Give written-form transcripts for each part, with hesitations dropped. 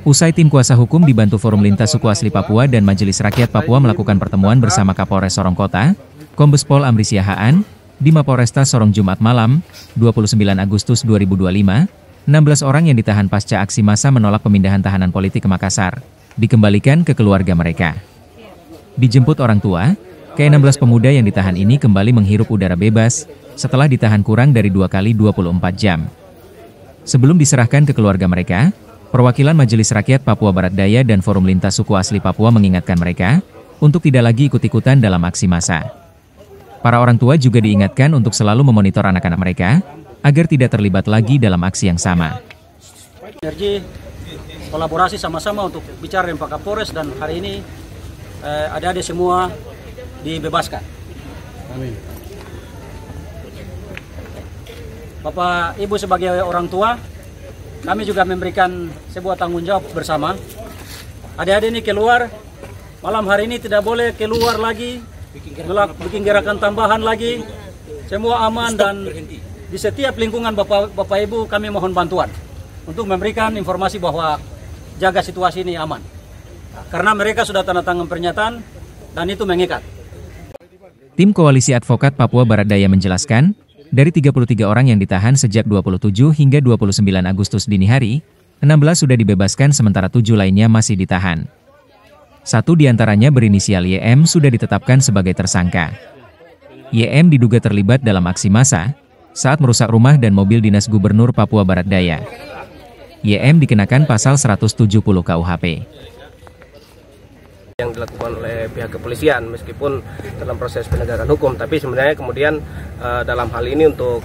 Usai tim kuasa hukum dibantu Forum Lintas Suku Asli Papua dan Majelis Rakyat Papua melakukan pertemuan bersama Kapolres Sorong Kota, Kombes Pol Amri Siahaan, di Mapolresta Sorong Jumat malam, 29 Agustus 2025, 16 orang yang ditahan pasca aksi massa menolak pemindahan tahanan politik ke Makassar, dikembalikan ke keluarga mereka. Dijemput orang tua, ke-16 pemuda yang ditahan ini kembali menghirup udara bebas, setelah ditahan kurang dari 2 kali 24 jam. Sebelum diserahkan ke keluarga mereka, perwakilan Majelis Rakyat Papua Barat Daya dan Forum Lintas Suku Asli Papua mengingatkan mereka untuk tidak lagi ikut-ikutan dalam aksi massa. Para orang tua juga diingatkan untuk selalu memonitor anak-anak mereka, agar tidak terlibat lagi dalam aksi yang sama. Energi kolaborasi sama-sama untuk bicara dengan Pak Kapolres, dan hari ini adik-adik semua dibebaskan. Amin. Bapak Ibu sebagai orang tua, kami juga memberikan sebuah tanggung jawab bersama. Adik-adik ini keluar, malam hari ini tidak boleh keluar lagi, bikin gerakan tambahan lagi, semua aman, dan di setiap lingkungan Bapak Ibu kami mohon bantuan untuk memberikan informasi bahwa jaga situasi ini aman. Karena mereka sudah tanda tangan pernyataan dan itu mengikat. Tim Koalisi Advokat Papua Barat Daya menjelaskan, dari 33 orang yang ditahan sejak 27 hingga 29 Agustus dini hari, 16 sudah dibebaskan sementara 7 lainnya masih ditahan. 1 diantaranya berinisial YM sudah ditetapkan sebagai tersangka. YM diduga terlibat dalam aksi massa saat merusak rumah dan mobil dinas Gubernur Papua Barat Daya. YM dikenakan pasal 170 KUHP. Yang dilakukan oleh pihak kepolisian meskipun dalam proses penegakan hukum, tapi sebenarnya kemudian dalam hal ini untuk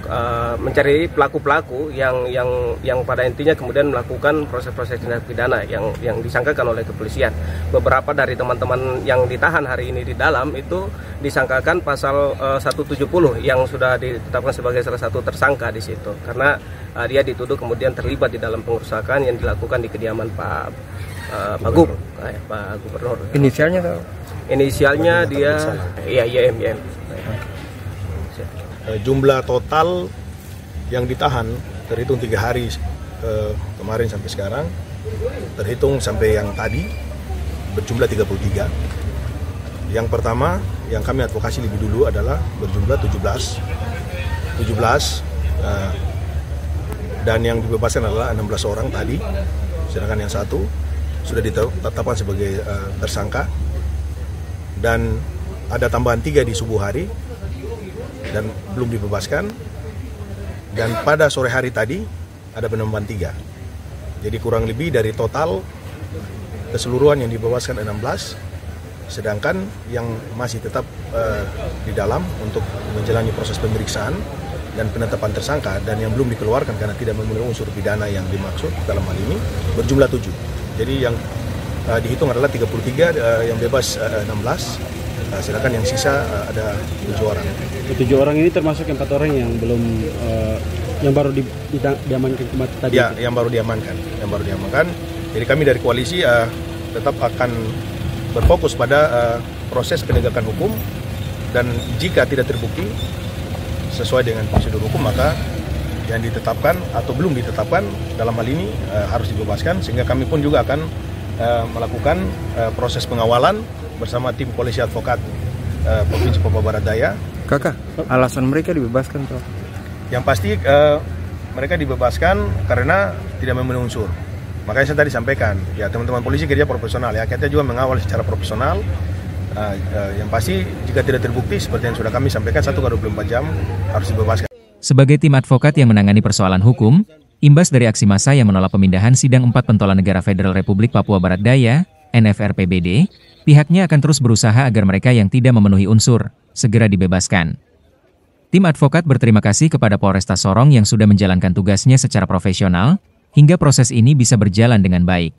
mencari pelaku-pelaku yang pada intinya kemudian melakukan proses-proses tindak pidana yang disangkakan oleh kepolisian. Beberapa dari teman-teman yang ditahan hari ini di dalam itu disangkakan pasal 170 yang sudah ditetapkan sebagai salah satu tersangka di situ, karena dia dituduh kemudian terlibat di dalam pengerusakan yang dilakukan di kediaman Pak Gubernur. Inisialnya tahu? Inisialnya dia, iya YM. Jumlah total yang ditahan terhitung 3 hari kemarin sampai sekarang, terhitung sampai yang tadi berjumlah 33. Yang pertama yang kami advokasi lebih dulu adalah berjumlah 17, dan yang dibebaskan adalah 16 orang tadi, sedangkan yang satu sudah ditetapkan sebagai tersangka, dan ada tambahan 3 di subuh hari dan belum dibebaskan, dan pada sore hari tadi ada penambahan 3. Jadi kurang lebih dari total keseluruhan yang dibebaskan 16, sedangkan yang masih tetap di dalam untuk menjalani proses pemeriksaan dan penetapan tersangka dan yang belum dikeluarkan karena tidak memenuhi unsur pidana yang dimaksud dalam hal ini berjumlah 7. Jadi yang dihitung adalah 33, yang bebas 16, sedangkan yang sisa ada 7 orang. 7 orang ini termasuk 4 orang yang belum, yang baru diamankan kemarin tadi? Ya, yang baru diamankan. Jadi kami dari koalisi tetap akan berfokus pada proses penegakan hukum, dan jika tidak terbukti sesuai dengan prosedur hukum, maka yang ditetapkan atau belum ditetapkan dalam hal ini harus dibebaskan, sehingga kami pun juga akan melakukan proses pengawalan bersama tim Koalisi Advokat Provinsi Papua Barat Daya. Kakak, alasan mereka dibebaskan tuh? Yang pasti mereka dibebaskan karena tidak memenuhi unsur. Makanya saya tadi sampaikan, ya teman-teman polisi kerja profesional, ya kita juga mengawal secara profesional. Yang pasti jika tidak terbukti seperti yang sudah kami sampaikan 1x24 jam harus dibebaskan. Sebagai tim advokat yang menangani persoalan hukum, imbas dari aksi massa yang menolak pemindahan sidang 4 pentolan negara Federal Republik Papua Barat Daya, NFRPBD, pihaknya akan terus berusaha agar mereka yang tidak memenuhi unsur segera dibebaskan. Tim advokat berterima kasih kepada Polresta Sorong yang sudah menjalankan tugasnya secara profesional, hingga proses ini bisa berjalan dengan baik.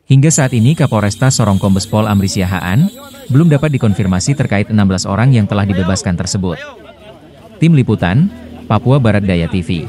Hingga saat ini Kapolresta Sorong Kombes Pol Amri Siahaan belum dapat dikonfirmasi terkait 16 orang yang telah dibebaskan tersebut. Tim Liputan, Papua Barat Daya TV.